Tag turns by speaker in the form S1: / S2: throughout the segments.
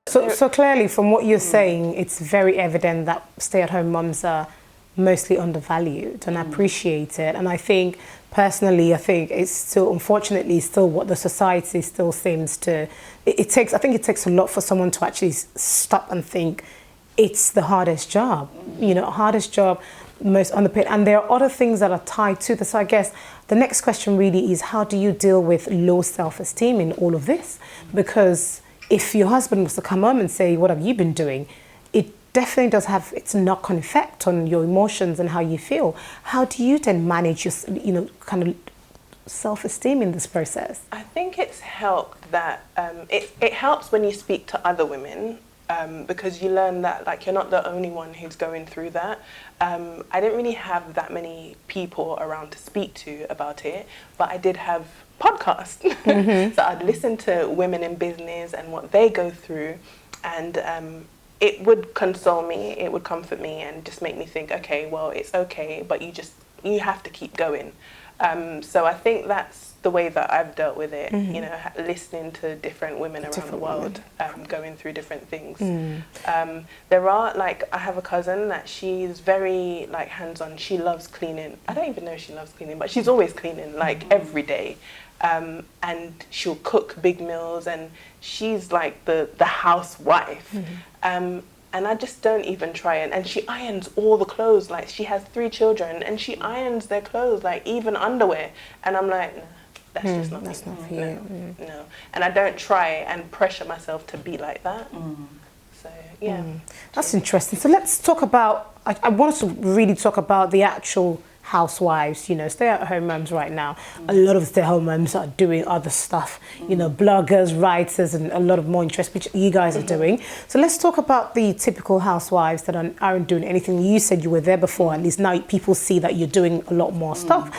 S1: So clearly, from what you're saying, it's very evident that stay-at-home mums are mostly undervalued and appreciated. And I think, personally, I think it's still, unfortunately, still what the society still seems to... I think it takes a lot for someone to actually stop and think it's the hardest job. You know, hardest job, most underpaid. And there are other things that are tied to this. So I guess the next question really is, how do you deal with low self-esteem in all of this? Because if your husband was to come home and say, what have you been doing? It definitely does have its knock-on effect on your emotions and how you feel. How do you then manage your, kind of self-esteem in this process?
S2: I think it's helped that it helps when you speak to other women, because you learn that like you're not the only one who's going through that. I didn't really have that many people around to speak to about it, but I did have podcasts. So I'd listen to women in business and what they go through, and it would console me, it would comfort me, and just make me think, okay, well, it's okay, but you have to keep going. So I think that's the way that I've dealt with it, listening to different women around the world, going through different things. There are, I have a cousin that she's very, hands-on. She loves cleaning. I don't even know if she loves cleaning, but she's always cleaning, every day. And she'll cook big meals, and she's like the housewife. And I just don't even try it. And she irons all the clothes. She has 3 children, and she irons their clothes, even underwear. And I'm like, no, that's just not
S1: that's
S2: me.
S1: not for you.
S2: No. And I don't try and pressure myself to be like that. So, yeah.
S1: That's interesting. So let's talk about, I want us to really talk about the actual housewives, stay-at-home mums right now. A lot of stay-at-home mums are doing other stuff, bloggers, writers, and a lot of more interest, which you guys are doing. So let's talk about the typical housewives that aren't doing anything. You said you were there before, at least now people see that you're doing a lot more stuff.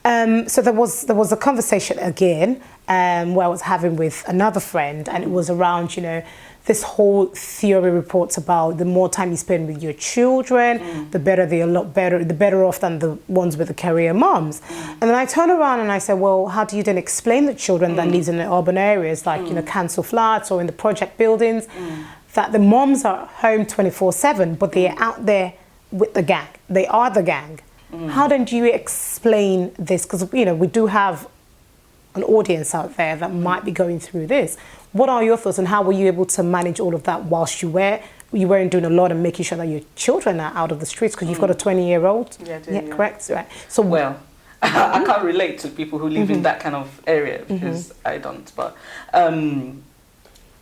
S1: So there was a conversation again where I was having with another friend, and it was around, this whole theory reports about the more time you spend with your children, the better off than the ones with the career moms. And then I turn around and I say, well, how do you then explain the children that live in the urban areas, like, council flats or in the project buildings, that the moms are home 24/7, but they're out there with the gang. They are the gang. How then do you explain this? Because, we do have an audience out there that might be going through this. What are your thoughts, and how were you able to manage all of that whilst you weren't doing a lot and making sure that your children are out of the streets, because you've got a 20-year-old?
S2: Yeah, I do, yeah.
S1: Correct? Right. So,
S3: well, I can't relate to people who live in that kind of area, because I don't. But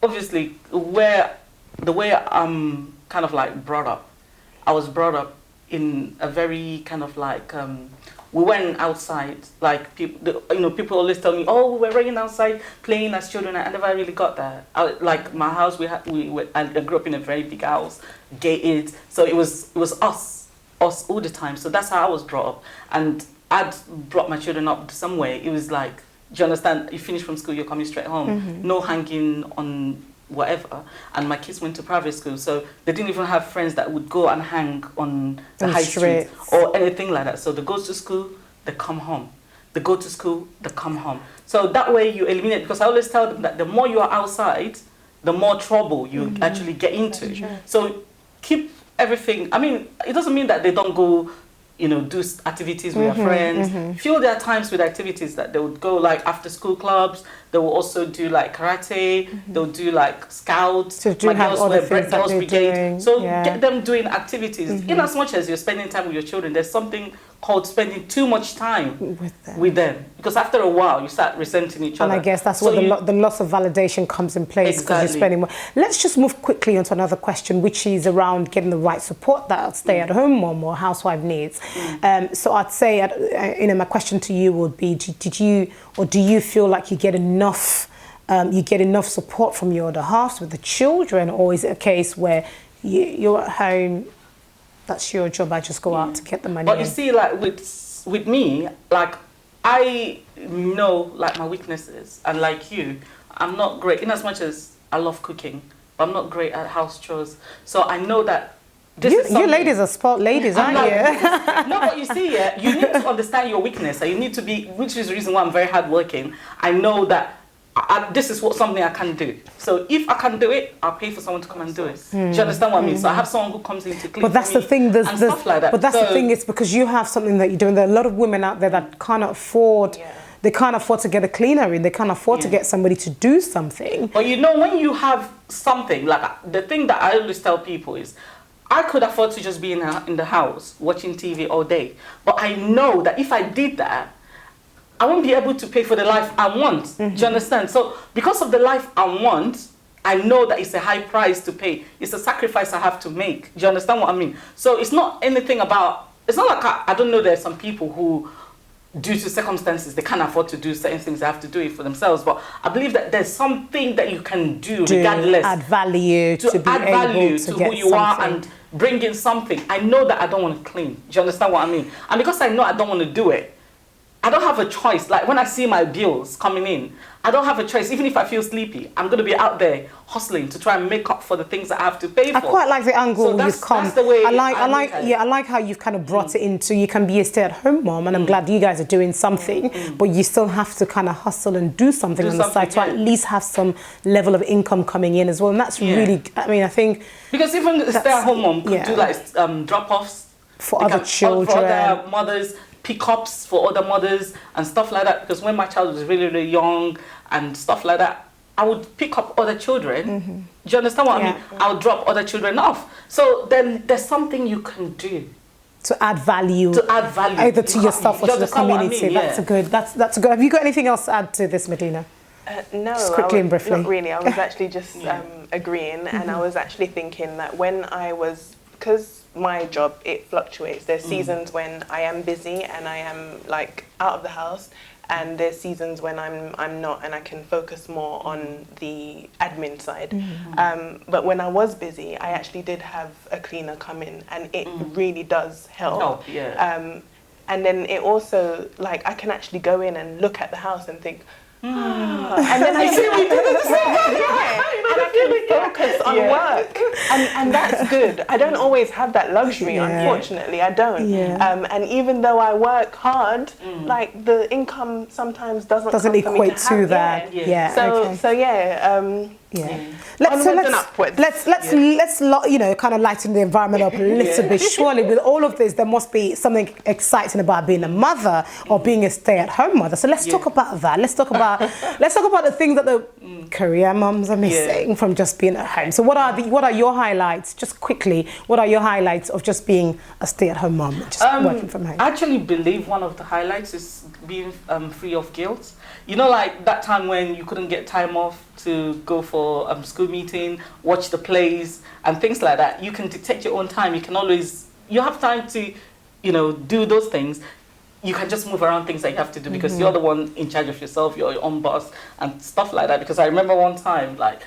S3: obviously, the way I'm kind of brought up, I was brought up in a very kind of we went outside, people always tell me, oh, we're running outside playing as children. I never really got that. My house, I grew up in a very big house, gated, so it was us all the time. So that's how I was brought up, and I'd brought my children up somewhere. It was do you understand? You finish from school, you're coming straight home, no hanging on whatever. And my kids went to private school, so they didn't even have friends that would go and hang on the high street or anything like that. So they go to school, they come home. They go to school, they come home. So that way you eliminate, because I always tell them that the more you are outside, the more trouble you actually get into. So keep everything. I mean, it doesn't mean that they don't go, do activities with their friends. Fill their times with activities that they would go, after school clubs. They will also do karate. They'll do scouts.
S1: So do you have other things that they're doing?
S3: So get them doing activities. In as much as you're spending time with your children, there's something called spending too much time with them. Because after a while, you start resenting each other.
S1: And I guess that's where the loss of validation comes in place, because you're spending more. Let's just move quickly onto another question, which is around getting the right support that a stay-at-home mom or housewife needs. So I'd say, my question to you would be, do you feel like you get enough support from your other halves with the children, or is it a case where you're at home, that's your job, I just go out to get the money?
S3: But you see, with me, I know my weaknesses, and like you, I'm not great, in as much as I love cooking, but I'm not great at house chores. So I know that
S1: you ladies are sport ladies, aren't you?
S3: No, but you see, you need to understand your weakness, and you need to be, which is the reason why I'm very hardworking. I know that this is something I can do. So if I can do it, I'll pay for someone to come and do it. Do you understand what I mean? So I have someone who comes in to clean.
S1: But that's
S3: for
S1: the
S3: me
S1: thing.
S3: and stuff like that.
S1: But that's the thing. It's because you have something that you're doing. There are a lot of women out there that can't afford.
S2: Yeah.
S1: They can't afford to get a cleaner in. They can't afford to get somebody to do something.
S3: But you know, when you have something, like the thing that I always tell people is, I could afford to just be in the house watching TV all day. But I know that if I did that, I won't be able to pay for the life I want. Do you understand? So because of the life I want, I know that it's a high price to pay. It's a sacrifice I have to make. Do you understand what I mean? So it's not anything about, it's not like I don't know, there's some people who, due to circumstances, they can't afford to do certain things, they have to do it for themselves. But I believe that there's something that you can do regardless.
S1: Add value to be
S3: add
S1: able
S3: value
S1: to
S3: to
S1: get
S3: who you are
S1: something.
S3: and bring in something. I know that I don't want to clean. Do you understand what I mean? And because I know I don't want to do it, I don't have a choice. Like when I see my bills coming in, I don't have a choice. Even if I feel sleepy, I'm going to be out there hustling to try and make up for the things that I have to pay for.
S1: I quite like the angle you've come.
S3: That's the way
S1: I like how you've kind of brought it into, you can be a stay-at-home mom, and I'm glad you guys are doing something, but you still have to kind of hustle and do something on the side to at least have some level of income coming in as well. And that's really, I mean, I think
S3: because even a stay-at-home mom could do like drop-offs
S1: for other children,
S3: for other mothers, pick-ups for other mothers and stuff like that. Because when my child was really, really young and stuff like that, I would pick up other children. Do you understand what I mean? I would drop other children off. So then there's something you can do
S1: to add value. Either to yourself or to the community. That's a good. That's a good. Have you got anything else to add to this, Medina?
S2: No,
S1: just quickly and briefly.
S2: Not really. I was actually just agreeing, and I was actually thinking that when I was, because my job, it fluctuates. There's seasons when I am busy and I am like out of the house, and there's seasons when I'm not, and I can focus more on the admin side. But when I was busy, I actually did have a cleaner come in, and it really does help. And then it also, like, I can actually go in and look at the house and think, and then I see we did the same. And I can focus on work, and that's good. I don't always have that luxury, unfortunately. I don't. And even though I work hard, like the income sometimes doesn't
S1: equate to that. Let's you know, kind of lighten the environment up a little bit. Surely with all of this, there must be something exciting about being a mother or being a stay-at-home mother. So let's talk about that. Let's talk about the things that the career mums are missing from just being at home. So what are your highlights? Just quickly, what are your highlights of just being a stay-at-home mum, just working from home?
S3: I actually believe one of the highlights is being free of guilt. You know, like that time when you couldn't get time off to go for school meeting, watch the plays and things like that. You can dictate your own time. You have time to, you know, do those things. You can just move around things that you have to do because you're the one in charge of yourself, you're your own boss and stuff like that. Because I remember one time, like,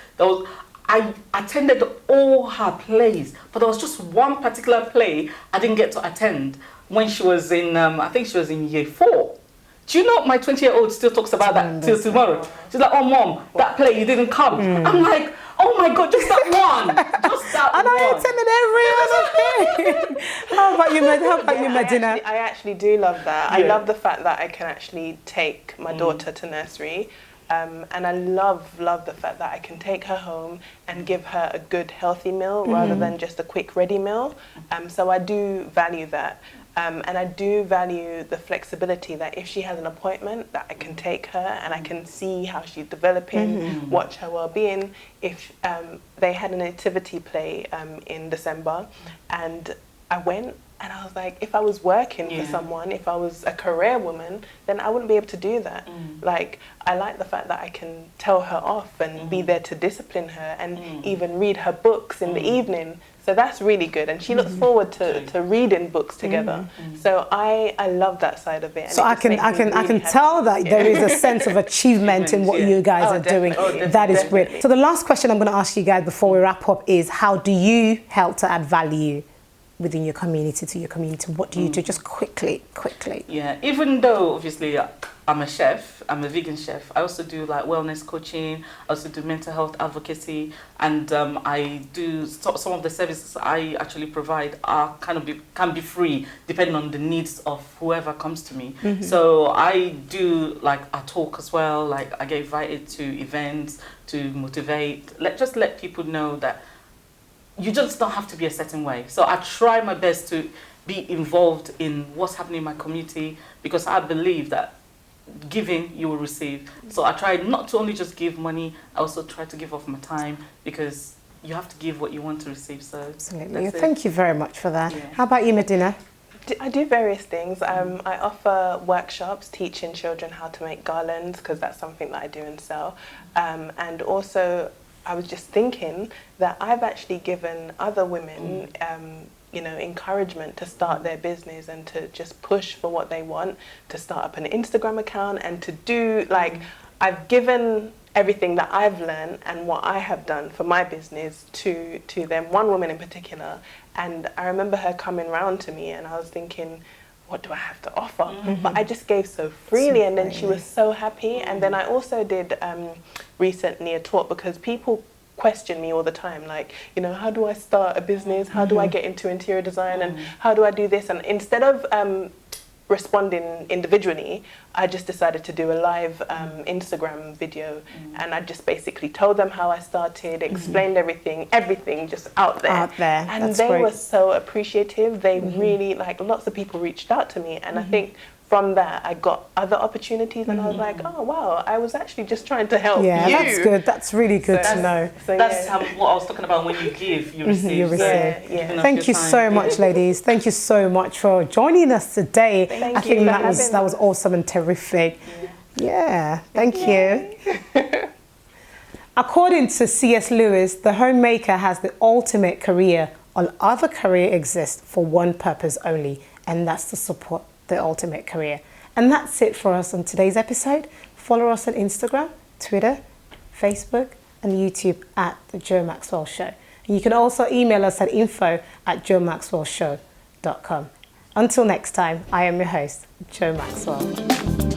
S3: I attended all her plays, but there was just one particular play I didn't get to attend when she was in, I think she was in year 4. Do you know my 20-year-old still talks about that till tomorrow? She's like, oh, Mom, that play, you didn't come. I'm like, oh my God, just that one. Just that
S1: and I attended every other thing. How about you, Medina?
S2: I actually do love that. I love the fact that I can actually take my daughter to nursery. And I love the fact that I can take her home and give her a good, healthy meal rather than just a quick, ready meal. So I do value that. And I do value the flexibility that if she has an appointment, that I can take her and I can see how she's developing, watch her well-being. If they had a nativity play in December, and I went, and I was like, if I was working for someone, if I was a career woman, then I wouldn't be able to do that. Like, I like the fact that I can tell her off and be there to discipline her and even read her books in the evening. So that's really good, and she looks forward to reading books together. So I love that side of it.
S1: So I can tell that there is a sense of achievement in what you guys are doing. That is great. So the last question I'm going to ask you guys before we wrap up is, how do you help to add value within your community, to your community? What do you do? Just quickly.
S3: Yeah, even though obviously I'm a chef, I'm a vegan chef, I also do like wellness coaching, I also do mental health advocacy, and I do some of the services I actually provide are can be free depending on the needs of whoever comes to me. So I do like a talk as well, like I get invited to events to motivate, just let people know that you just don't have to be a certain way. So I try my best to be involved in what's happening in my community, because I believe that giving, you will receive. So I try not to only just give money, I also try to give off my time, because you have to give what you want to receive. So
S1: absolutely. Thank you very much for that.
S3: Yeah.
S1: How about you, Medina?
S2: I do various things. I offer workshops teaching children how to make garlands, because that's something that I do and sell. And also, I was just thinking that I've actually given other women encouragement to start their business and to just push for what they want, to start up an Instagram account and to do I've given everything that I've learned and what I have done for my business to them, one woman in particular. And I remember her coming round to me and I was thinking, what do I have to offer? But I just gave so freely, and then she was so happy. And then I also did recently a talk, because people question me all the time, like, how do I start a business? How do I get into interior design? And how do I do this? And instead of responding individually, I just decided to do a live Instagram video, and I just basically told them how I started, explained everything just out there. And
S1: that's
S2: they
S1: great.
S2: were so appreciative. They really, lots of people reached out to me, and I think from that I got other opportunities, and I was like, oh wow, I was actually just trying to help you.
S1: That's good. That's really good to know.
S2: So
S3: that's what I was talking about. When you give, you receive.
S1: You receive.
S2: Yeah.
S1: Thank you so much, ladies. Thank you so much for joining us today.
S2: Thank
S1: I think
S2: you
S1: that
S2: for
S1: was
S2: having us.
S1: awesome and terrific. Yeah, thank you. According to C.S. Lewis, the homemaker has the ultimate career. All other career exists for one purpose only, and that's to support the ultimate career. And that's it for us on today's episode. Follow us on Instagram, Twitter, Facebook, and YouTube at The Joe Maxwell Show. And you can also email us at info@joemaxwellshow.com. Until next time, I am your host, Joe Maxwell.